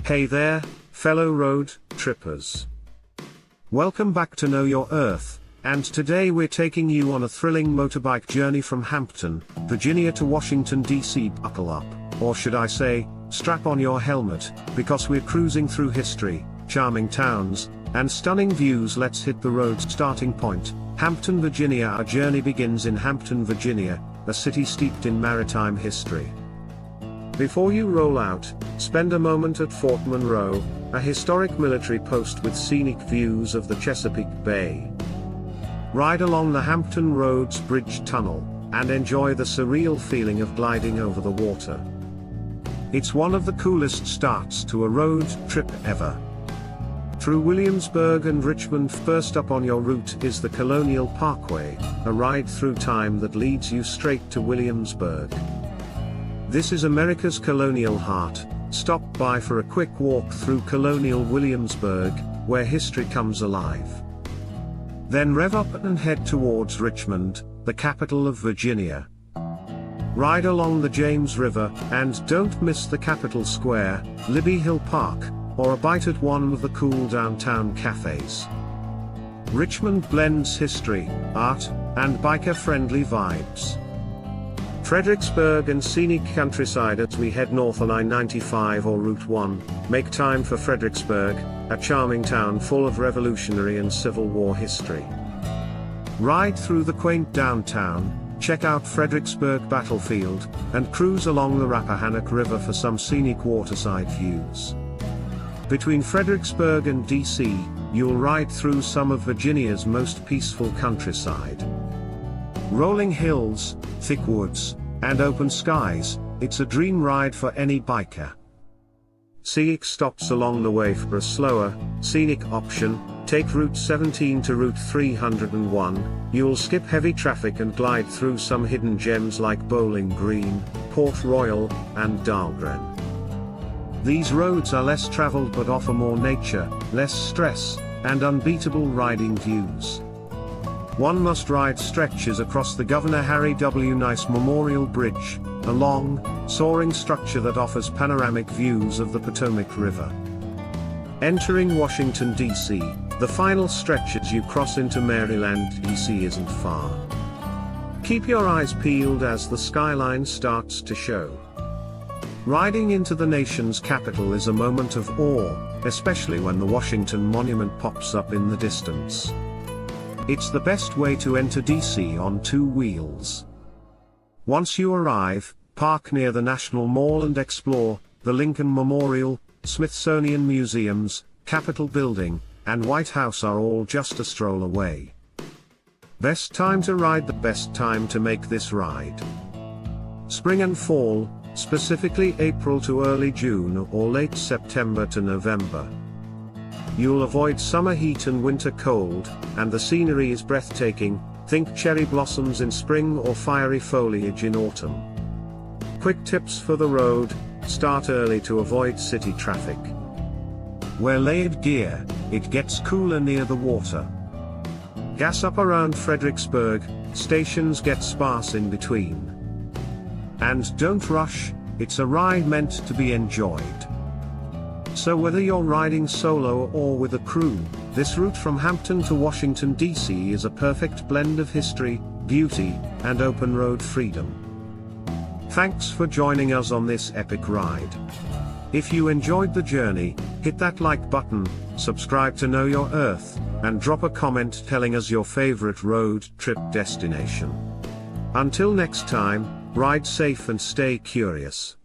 Hey there, fellow road trippers. Welcome back to Know Your Earth, and today we're taking you on a thrilling motorbike journey from Hampton, Virginia to Washington, D.C. Buckle up, or should I say, strap on your helmet, because we're cruising through history, charming towns, and stunning views. Let's hit the road. Starting point, Hampton, Virginia. Our journey begins in Hampton, Virginia, a city steeped in maritime history. Before you roll out, spend a moment at Fort Monroe, a historic military post with scenic views of the Chesapeake Bay. Ride along the Hampton Roads Bridge Tunnel, and enjoy the surreal feeling of gliding over the water. It's one of the coolest starts to a road trip ever. Through Williamsburg and Richmond. First up on your route is the Colonial Parkway, a ride through time that leads you straight to Williamsburg. This is America's colonial heart. Stop by for a quick walk through colonial Williamsburg, where history comes alive. Then rev up and head towards Richmond, the capital of Virginia. Ride along the James River, and don't miss the Capitol Square, Libby Hill Park, or a bite at one of the cool downtown cafes. Richmond blends history, art, and biker-friendly vibes. Fredericksburg and scenic countryside. As we head north on I-95 or Route 1, make time for Fredericksburg, a charming town full of Revolutionary and Civil War history. Ride through the quaint downtown, check out Fredericksburg Battlefield, and cruise along the Rappahannock River for some scenic waterside views. Between Fredericksburg and D.C., you'll ride through some of Virginia's most peaceful countryside. Rolling hills, thick woods, and open skies, it's a dream ride for any biker. Scenic stops along the way. For a slower, scenic option, take Route 17 to Route 301, you'll skip heavy traffic and glide through some hidden gems like Bowling Green, Port Royal, and Dahlgren. These roads are less traveled but offer more nature, less stress, and unbeatable riding views. One must-ride stretches across the Governor Harry W. Nice Memorial Bridge, a long, soaring structure that offers panoramic views of the Potomac River. Entering Washington, D.C., the final stretch as you cross into Maryland. D.C. isn't far. Keep your eyes peeled as the skyline starts to show. Riding into the nation's capital is a moment of awe, especially when the Washington Monument pops up in the distance. It's the best way to enter D.C. on two wheels. Once you arrive, park near the National Mall and explore the Lincoln Memorial, Smithsonian Museums, Capitol Building, and White House are all just a stroll away. Best time to ride. The best time to make this ride. Spring and fall, specifically April to early June or late September to November. You'll avoid summer heat and winter cold, and the scenery is breathtaking. Think cherry blossoms in spring or fiery foliage in autumn. Quick tips for the road: start early to avoid city traffic. Wear layered gear, it gets cooler near the water. Gas up around Fredericksburg, stations get sparse in between. And don't rush, it's a ride meant to be enjoyed. So whether you're riding solo or with a crew, this route from Hampton to Washington, D.C. is a perfect blend of history, beauty, and open road freedom. Thanks for joining us on this epic ride. If you enjoyed the journey, hit that like button, subscribe to Know Your Earth, and drop a comment telling us your favorite road trip destination. Until next time, ride safe and stay curious.